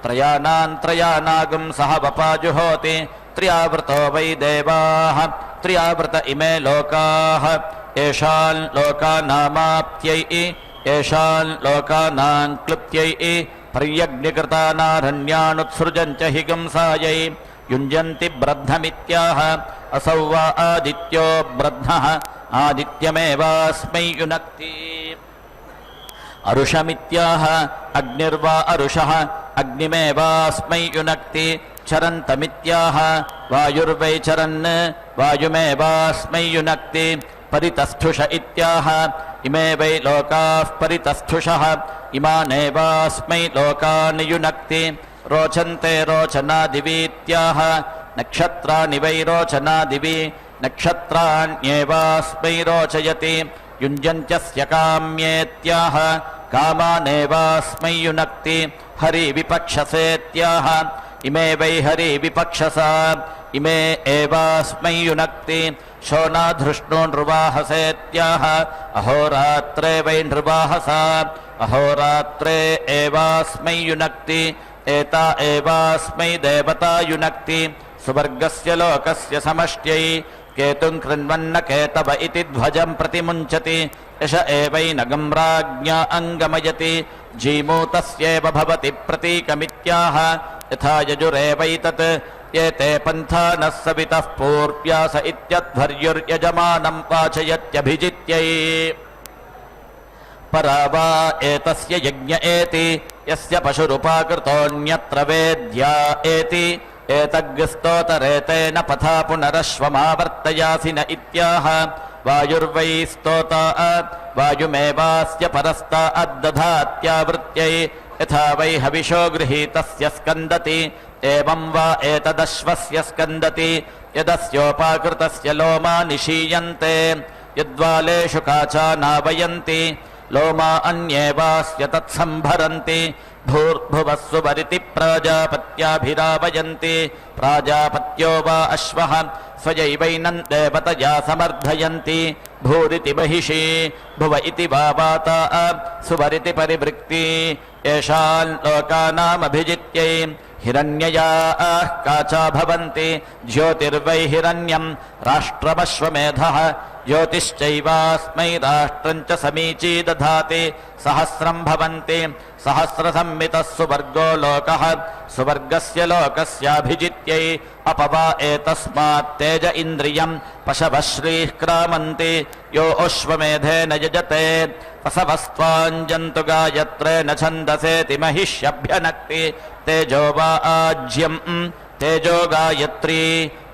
त्रयानागुं सह वपाजुहोति त्र्यावृतो वै देवाः त्र्यावृत इमे लोकाः येषान् लोकानामाप्त्यै येषान् लोकानां क्लृप्त्यै पर्यग्निकृतानारण्यानुत्सृजञ्च हि गंसायै युञ्जन्ति ब्रद्धमित्याह असौ वा आदित्यो ब्रद्धः आदित्यमेवास्मै युनक्ति अरुषमित्याह अग्निर्वा अरुषः अग्निमेवास्मै युनक्ति चरन्तमित्याह वायुर्वै चरन् वायुमेवास्मै युनक्ति परितस्थुष इत्याह इमे वै लोकाः परितस्थुषः इमानेवास्मै लोकान् युनक्ति रोचन्ते रोचनादिवीत्याह नक्षत्राणि वै रोचनादिवि नक्षत्राण्येवास्मै रोचयति युञ्जन्त्यस्य काम्येत्याह कामानेवास्मै युनक्ति हरिविपक्षसेत्याह इमे वै हरिविपक्षसा इमे एवास्मै युनक्ति शोनाधृष्णो नृवाहसेत्याह अहोरात्रे वै नृवाहसा अहोरात्रे एवास्मै युनक्ति एता एवास्मै देवता युनक्ति सुवर्गस्य लोकस्य समष्ट्यै केतुं कृण्वन्न केतव इति ध्वजं प्रतिमुञ्चति यश एवैनगं राज्ञा अङ्गमयति जीमूतस्येव भवति प्रतीकमित्याह यथा यजुरेवैतत् एते पन्थानः सवितः पूर्व्यास इत्यध्वर्युर्यजमानं वाचयत्यभिजित्यै परा वा एतस्य यज्ञ एति यस्य पशुरुपाकृतोऽन्यत्र वेद्या एति एतग्स्तोतरेतेन पथा पुनरश्वमावर्तयासि न इत्याह वायुर्वै स्तोता वायुमेवास्य परस्ता अद्दधात्यावृत्यै यथा वै हविषो गृहीतस्य स्कन्दति एवं वा एतदश्वस्य स्कन्दति यदस्योपाकृतस्य लोमा निशीयन्ते यद्वालेषु काचा नावयन्ति लोमा अन्येवास्य तत्सम्भरन्ति भूर्भुवः सुवरिति प्राजापत्याभिरावयन्ति प्राजापत्यो वा अश्वः स्वयैवैनं देवतया समर्धयन्ति भूरिति महिषी भुव इति वा वाता सुवरिति परिवृक्ति येषान् लोकानामभिजित्यै हिरण्ययाः काचा भवन्ति ज्योतिर्वै हिरण्यं राष्ट्रमश्वमेधः ज्योतिश्चैवास्मै राष्ट्रम् च समीची दधाति सहस्रम् भवन्ति सहस्रसंमितः सुवर्गो लोकः सुवर्गस्य लोकस्याभिजित्यै अपवा एतस्मात् तेज इन्द्रियम् पशवः श्रीः क्रामन्ति यो अश्वमेधेन यजते पशवस्त्वाञ्जन्तु गायत्रेण छन्दसेति महिष्यभ्यनक्ति तेजो वा आज्यम् तेजो गायत्री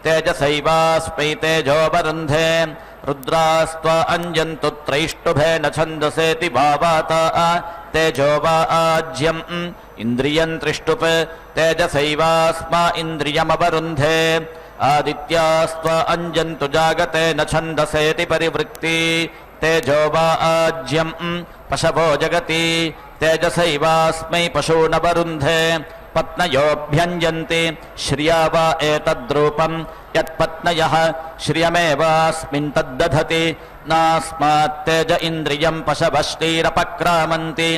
तेजसैवास्मै तेजो वरुन्धे रुद्रास्त्वा अञ्जन्तु त्रैष्टुभेन छन्दसेति भावाता तेजो वा आज्यम् इन्द्रियम् त्रिष्टुप् तेजसैवास्मा इन्द्रियमवरुन्धे आदित्यास्त्वा अञ्जन्तु जागतेन छन्दसेति परिवृत्ति तेजो वा आज्यम् पशवो जगति तेजसैवास्मै पशूनवरुन्धे पत्नयोऽभ्यञ्जन्ति श्रिया वा एतद्रूपम् यत्पत्नयः श्रियमेवास्मिन् तद्दधति नास्मात् तेज इन्द्रियम् पशवः श्रीरपक्रामन्ति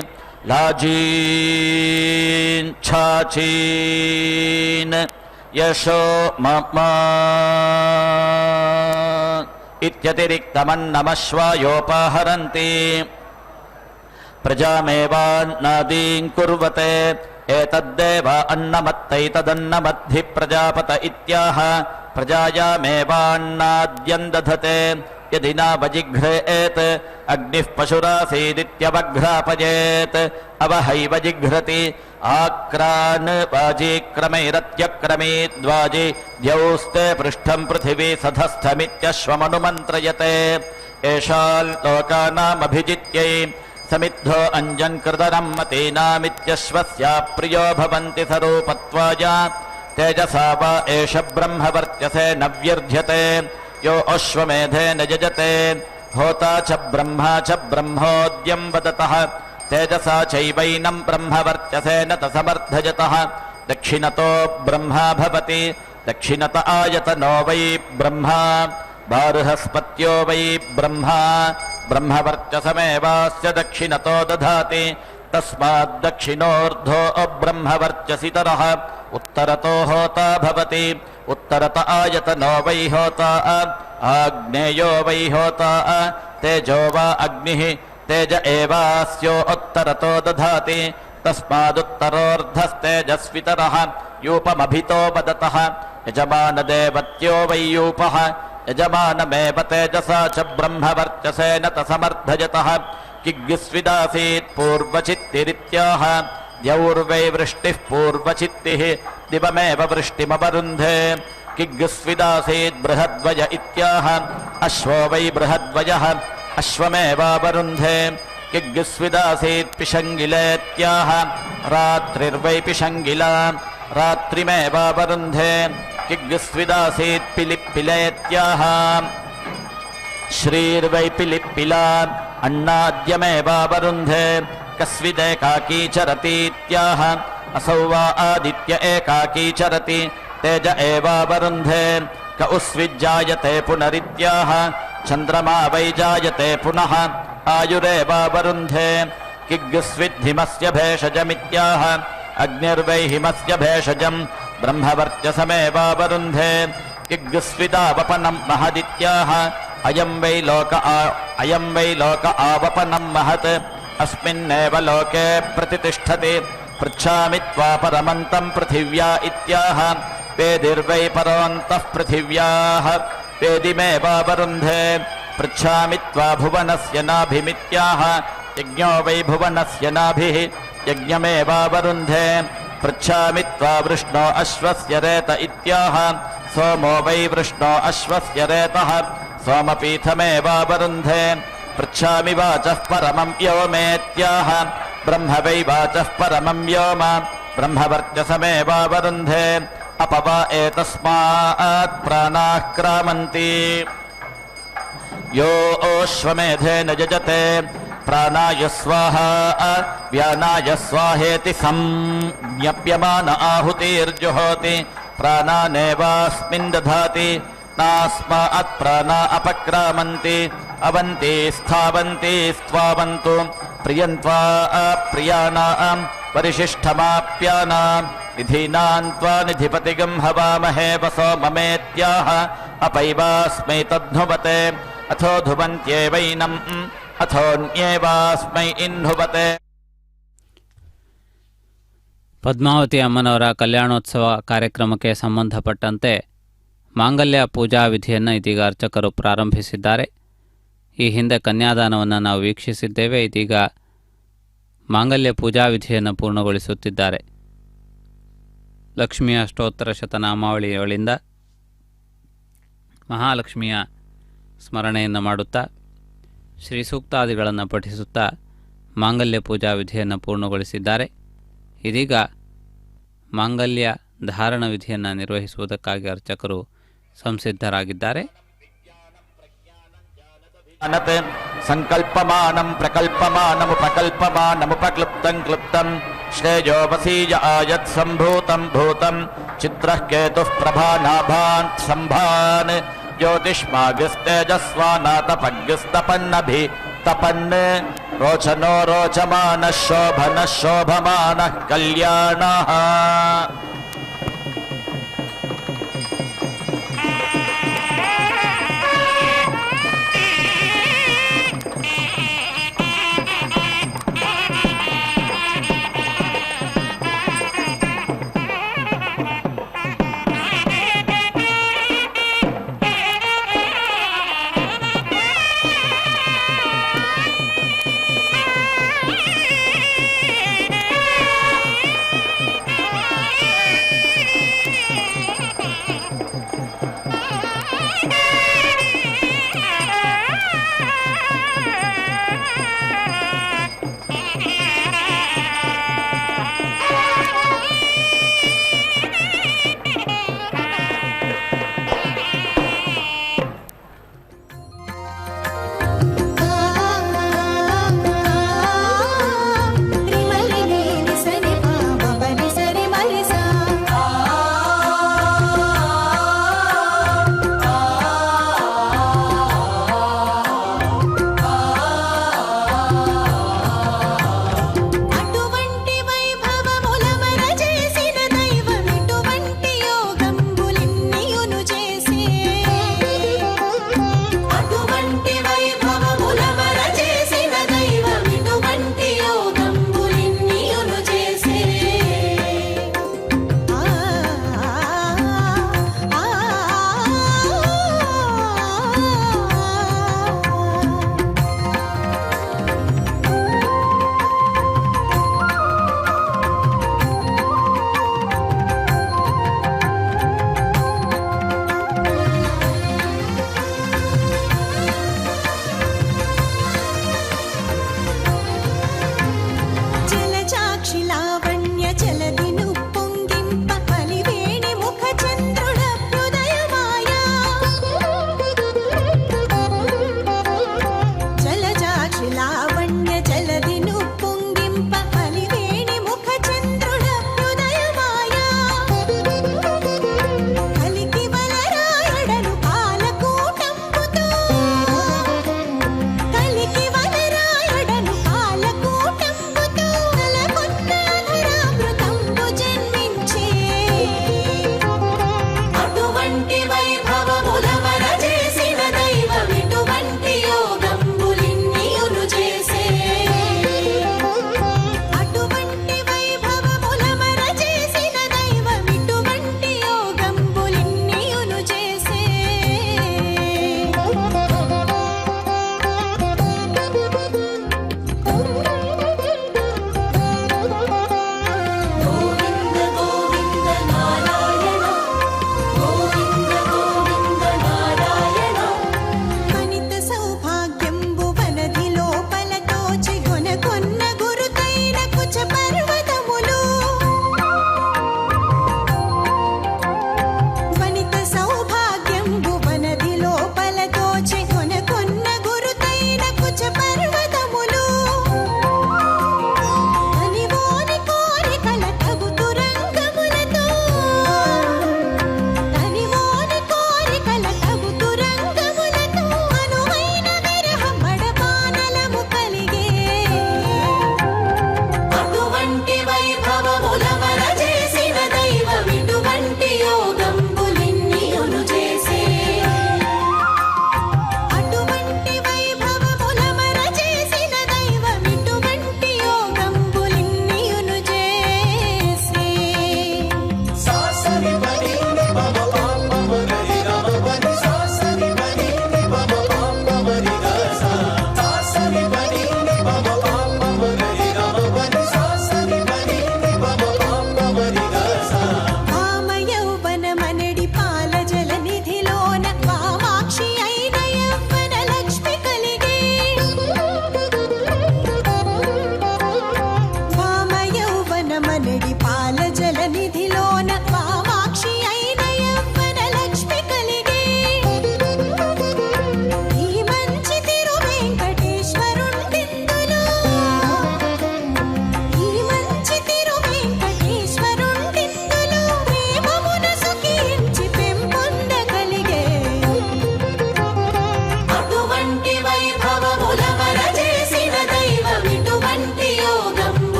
लाजीन् छाचीन् यशो ममा इत्यतिरिक्तमन्नमश्वायोपाहरन्ति प्रजामेवान्नादीन् कुर्वते एतद्देव अन्नमत्तैतदन्नमद्धि प्रजापत इत्याह प्रजायामेवान्नाद्यम् दधते यदि नावजिघ्रेत् अग्निः पशुरासीदित्यवघ्रापयेत् अवहैव जिघ्रति आक्रान् वाजीक्रमैरत्यक्रमीद्वाजि द्यौस्ते पृष्ठम् पृथिवी सधस्थमित्यश्वमनुमन्त्रयते एषान् लोकानामभिजित्यै समिद्धो अञ्जन्कृतरम् मतीनामित्यश्वस्या प्रियो भवन्ति सरूपत्वाय तेजसा वा एष ब्रह्मवर्त्यसे न व्यर्ध्यते यो अश्वमेधेन यजते होता च ब्रह्मोद्यम् वदतः तेजसा चैवैनम् ब्रह्मवर्त्यसेन तसमर्थयतः दक्षिणतो ब्रह्मा भवति दक्षिणत आयतनो वै ब्रह्मा बार्हस्पत्यो वै ब्रह्मा ब्रह्मवर्चसमेवास्य दक्षिणतो दधाति तस्माद्दक्षिणोऽर्धो ब्रह्मवर्चसितरः उत्तरतो होता भवति उत्तरत आयतनो वै होता आग्नेयो वै होता तेजो वा अग्निः तेज एवास्यो उत्तरतो दधाति तस्मादुत्तरोऽर्धस्तेजस्वितरः यूपमभितो वदतः यजमानदेवत्यो वै यूपः यजमानमेव तेजसा च ब्रह्मवर्चसेन तसमर्थयतः किग्स्विदासीत् पूर्वचित्तिरित्याह द्यौर्वै वृष्टिः पूर्वचित्तिः दिवमेव वृष्टिमवरुन्धे किग्स्विदासीत् बृहद्वय इत्याह अश्वो वै बृहद्वयः अश्वमेवावरुन्धे किग्स्विदासीत् पिशङ्गिलेत्याह रात्रिर्वै पिशङ्गिला रात्रिमेवावरुन्धे किग्स्विदासीत् पिलिप्पिलेत्याह श्रीर्वै पिलिप्पिला अन्नाद्यमेवावरुन्धे कस्विदेकाकी चरतीत्याह असौ वा आदित्य एकाकी चरति तेज एवावरुन्धे क उस्विज्जायते पुनरित्याह चन्द्रमा वै जायते पुनः आयुरेवावरुन्धे किग्स्विद्धिमस्य भेषजमित्याह अग्निर्वै हिमस्य भेषजम् ब्रह्मवर्चसमेवावरुन्धे किग्स्विदावपनम् महदित्याह अयम् वै लोक आवपनम् महत् अस्मिन्नेव लोके प्रतितिष्ठति पृच्छामि त्वा परमन्तम् पृथिव्या इत्याह वेदिर्वै परोऽन्तः पृथिव्याः वेदिमेवावरुन्धे पृच्छामि त्वा भुवनस्य नाभिमित्याह यज्ञो वै भुवनस्य नाभिः यज्ञमेवावरुन्धे पृच्छामि त्वा वृष्णो अश्वस्य रेत इत्याह सोमो वै वृष्णो अश्वस्य रेतः सोमपीठमेवावरुन्धे पृच्छामि वाचः परमम् व्योमेत्याह ब्रह्म वै वाचः परमम् व्योम ब्रह्मवर्चसमेवावरुन्धे अपवा एतस्मात् प्राणाः क्रामन्ति यो अश्वमेधेन यजते प्राणाय स्वाहा व्यानाय स्वाहेति संज्ञप्यमान आहुतिर्जुहोति प्राणानेवास्मिन् दधाति नास्मात् प्राणा अपक्रामन्ति अवन्ति स्थावन्ति स्त्वावन्तु प्रियन्त्वा अप्रियाणाम् परिशिष्टमाप्यानाम् निधीनान् त्वा निधिपतिगम् हवामहे वसो ममेत्याह अपैवास्मै तद्नुवते ಅಥೋ ಧುವಂತ್ಯೇವೈನಂ ಅಥೋನ್ಯೇವಾಸ್ಮೈ ಇನ್ಹುವತೆ. ಪದ್ಮಾವತಿ ಅಮ್ಮನವರ ಕಲ್ಯಾಣೋತ್ಸವ ಕಾರ್ಯಕ್ರಮಕ್ಕೆ ಸಂಬಂಧಪಟ್ಟಂತೆ ಮಾಂಗಲ್ಯ ಪೂಜಾ ವಿಧಿಯನ್ನು ಇದೀಗ ಅರ್ಚಕರು ಪ್ರಾರಂಭಿಸಿದ್ದಾರೆ. ಈ ಹಿಂದೆ ಕನ್ಯಾದಾನವನ್ನು ನಾವು ವೀಕ್ಷಿಸಿದ್ದೇವೆ. ಇದೀಗ ಮಾಂಗಲ್ಯ ಪೂಜಾ ವಿಧಿಯನ್ನು ಪೂರ್ಣಗೊಳಿಸುತ್ತಿದ್ದಾರೆ. ಲಕ್ಷ್ಮಿಯ ಅಷ್ಟೋತ್ತರ ಶತನಾಮಾವಳಿಗಳಿಂದ ಮಹಾಲಕ್ಷ್ಮಿಯ ಸ್ಮರಣೆಯನ್ನು ಮಾಡುತ್ತಾ ಶ್ರೀ ಸೂಕ್ತಾದಿಗಳನ್ನು ಪಠಿಸುತ್ತಾ ಮಾಂಗಲ್ಯ ಪೂಜಾ ವಿಧಿಯನ್ನು ಪೂರ್ಣಗೊಳಿಸಿದ್ದಾರೆ. ಇದೀಗ ಮಾಂಗಲ್ಯ ಧಾರಣ ವಿಧಿಯನ್ನು ನಿರ್ವಹಿಸುವುದಕ್ಕಾಗಿ ಅರ್ಚಕರು ಸಂಸಿದ್ಧರಾಗಿದ್ದಾರೆ. ಸಂಕಲ್ಪಮಾನಂ ಪ್ರಕಲ್ಪಮಾನಮುಪಕಲ್ಪಮಾನಮುಪಕ್ಲುಪ್ತಂ ಕ್ಲುಪ್ತಂ ಶ್ರೇಯೋಪಸೀಯ ಆಯತ್ ಸಂಭೂತಂ ಭೂತಂ ಚಿತ್ರಃ ಕೇತುಃ ಪ್ರಭಾನಾಭಾನ್ ಸಂಭಾನ್ ಜ್ಯೋತಿಷ್ಮಾಗಿಸ್ತೇಜಸ್ವಾನಾತಪಗ್ಗಿಸ್ತಪನ್ನಭಿ ತಪನ್ ರೋಚನೋ ರೋಚಮಾನಃ ಶೋಭನಃ ಶೋಭಮಾನಃ ಕಲ್ಯಾಣಃ.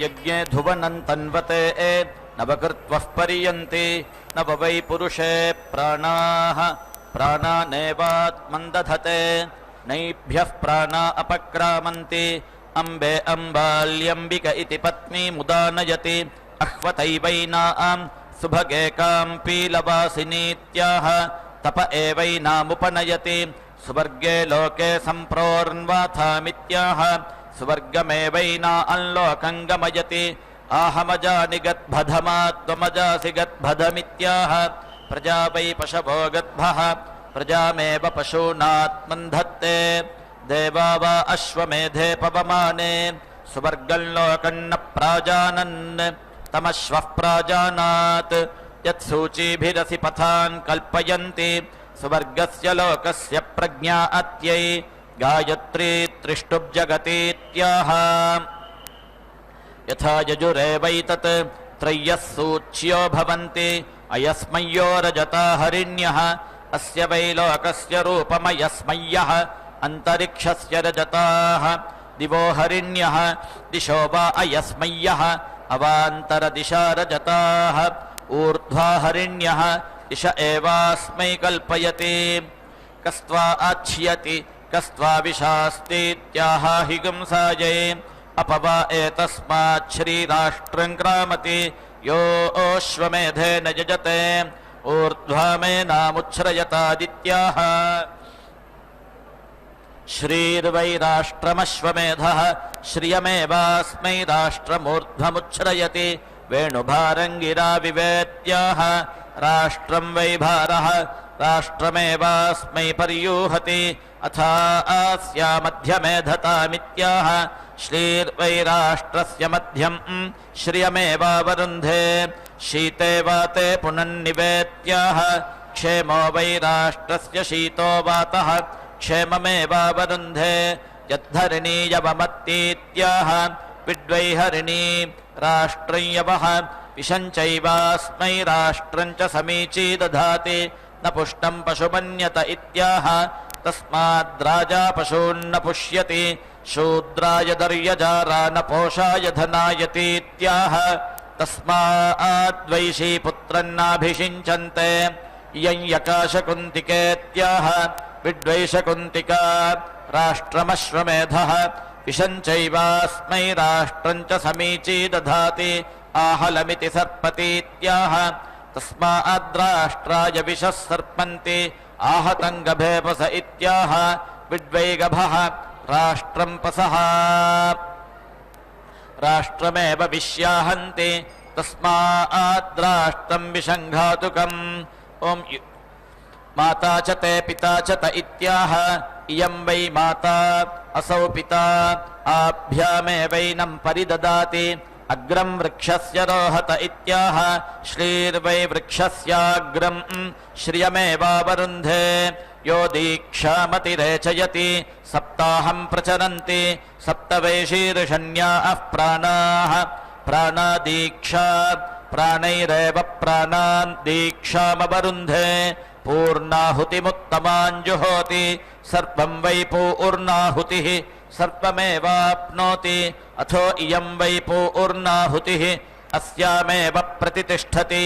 यज्ञे धुवनं तन्वते नवकृत्वः परियन्ति नव वै पुरुषे प्राणाः प्राणानेवात्मन् दधते नैभ्यः प्राणा अपक्रामन्ति अम्बे अम्बाल्यम्बिक इति पत्नी मुदानयति अह्वतैवैनां सुभगे कां पीलवासिनीत्याह तप एवैनामुपनयति सुवर्गे लोके सम्प्रोर्न्वाथामित्याह सुवर्गमेवैना अल्लोकं गमयति आहमजानि गद्भधमात्वमजासि गद्भधमित्याह प्रजा वै पशवो गद्भः प्रजामेव पशूनात्मन् धत्ते देवा वा अश्वमेधे पवमाने सुवर्गं लोकं न प्राजानन् तमश्वः प्राजानात् यत्सूचीभिरसि पथान् कल्पयन्ति सुवर्गस्य लोकस्य प्रज्ञा अत्यै गायत्री त्रिष्टुब्जगतीत्याह यथा यजुरेवैतत् त्रय्यः सूच्यो भवन्ति अयस्मय्यो रजता हरिण्यः अस्य वै लोकस्य रूपमयस्मय्यः अन्तरिक्षस्य रजताः दिवो हरिण्यः दिशो वा अयस्मय्यः अवान्तरदिशा रजताः ऊर्ध्वा हरिण्यः दिश एवास्मै कल्पयति कस्त्वा आच्छ्यति कस्त्वा विशास्तीत्याह हिगुंसायै अपवा एतस्मात् श्रीराष्ट्रं क्रामति यो अश्वमेधेन यजते ऊर्ध्वामेनामुच्छ्रयतादित्याह श्रीर्वै राष्ट्रमश्वमेधः श्रियमेवास्मै राष्ट्रमूर्ध्वमुच्छ्रयति वेणुभारङ्गिरा विवेत्याह राष्ट्रं वै भारः राष्ट्रमेवास्मै पर्यूहति अथा आस्या मध्यमेधतामित्याह श्रीर्वै राष्ट्रस्य मध्यं श्रियमेवावरुन्धे शीते वाते पुनन्निवेत्याह क्षेमो वै राष्ट्रस्य शीतो वातः क्षेममेवावरुन्धे यद्धरणीयवमत्तीत्याह विद्वै हरिणी राष्ट्रं यवः विशञ्चैवास्मै राष्ट्रं च समीची दधाति न पुष्टं पशुमन्यत इत्याह तस्माद्राजा पशून्न पुष्यति शूद्राय दर्यजारा न पोषाय धनायतीत्याह तस्माद्वैशी पुत्रन्नाभिषिञ्चन्ते इयं यकाशकुन्तिकेत्याह विद्वैशकुन्तिका राष्ट्रमश्वमेधः विशञ्चैवास्मै राष्ट्रं च समीची दधाति आहलमिति सर्पतीत्याह तस्माद्राष्ट्राय विशः सर्पन्ति आहतं गभेपस इत्याह विद्वैगभः राष्ट्रं पसः राष्ट्रमेव विश्याहन्ति तस्माद्राष्ट्रं विषङ्घातुकम् ॐ माता च ते पिता च त इत्याह इयं वै माता असौ पिता आभ्यामेवैनं परिददाति अग्रं वृक्षस्य रोहत इत्याह श्रीर्वै वृक्षस्याग्रं श्रियमेवावरुन्धे यो दीक्षामतिरेचयति सप्ताहं प्रचरन्ति सप्त वै शीर्षण्याः प्राणाः प्राणादीक्षा प्राणैरेव प्राणान् दीक्षामवरुन्धे पूर्णाहुतिमुत्तमाञ्जुहोति सर्वं वै पूर्णाहुतिः सर्वमेवाप्नोति अथो इयं वै पूर्णाहुतिः अस्यामेव प्रतितिष्ठति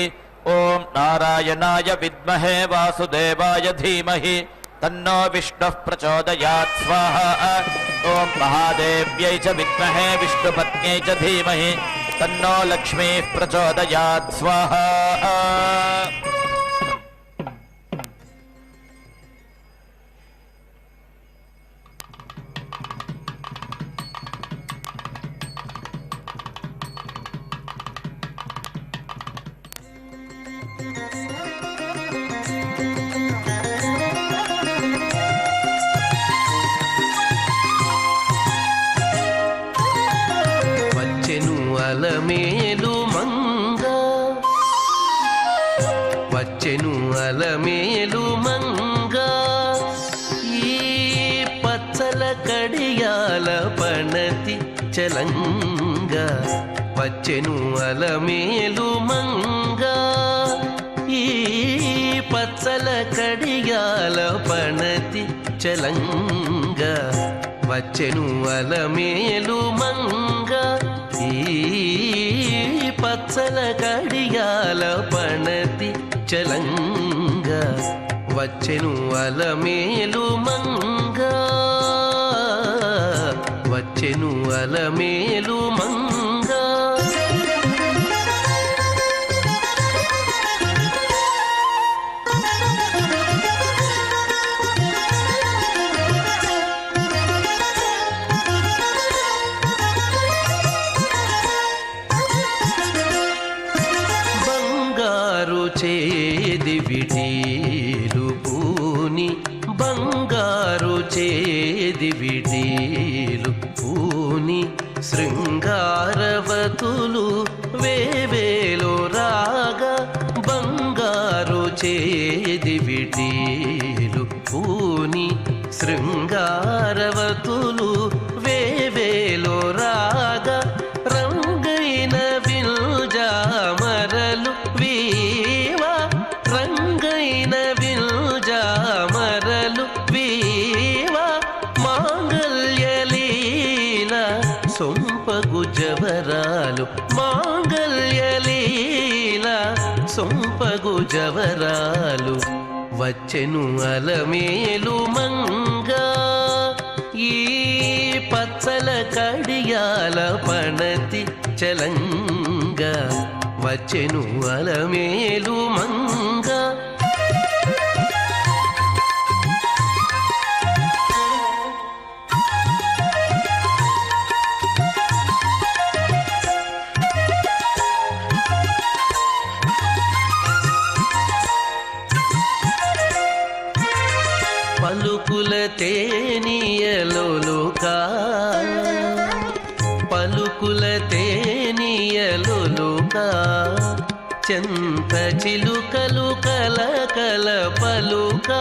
ॐ नारायणाय विद्महे वासुदेवाय धीमहि तन्नो विष्णुः प्रचोदयात् स्वाहा ॐ महादेव्यै च विद्महे विष्णुपत्न्यै च धीमहि तन्नो लक्ष्मीः प्रचोदयात् स्वाहा అలమేలు మంగ వచ్చెను అలమేలు మంగ ఈ పచ్చల కడియాల పణతి చలంగ వచ్చెను అలమేలు మంగ ఈ పచ్చల కడియాల పణతి చలంగ వచ్చెను అలమేలు మంగ పచ్చల కడియాల పణతి చలంగా వచ్చెను అలమేలు మంగ వచ్చెను అలమేలు మంగ చేది విడీలు పూని బంగారు చేది విడీలు పూని శృంగారవతులు వేవేలో రాగా బంగారు చేది విడీలు పూని శృంగారవతులు వేవేలో రాగా రంగైన విల్జామరలు రంగైన విల్జామరలు వీవా మాంగల్యలీల సొంపగు జవరాలు మాంగల్యలీల సొంపగు జవరాలు వచ్చెను అలమేలు మంగ ఈ పచ్చల కడియాల పణతి చలంగా వచ్చెను అలమేలు మంగ పలుకుల తేనియలోలుకా పలుకుల తేనియలోలుకా చెంత చిలుకలు కల కల పలుకా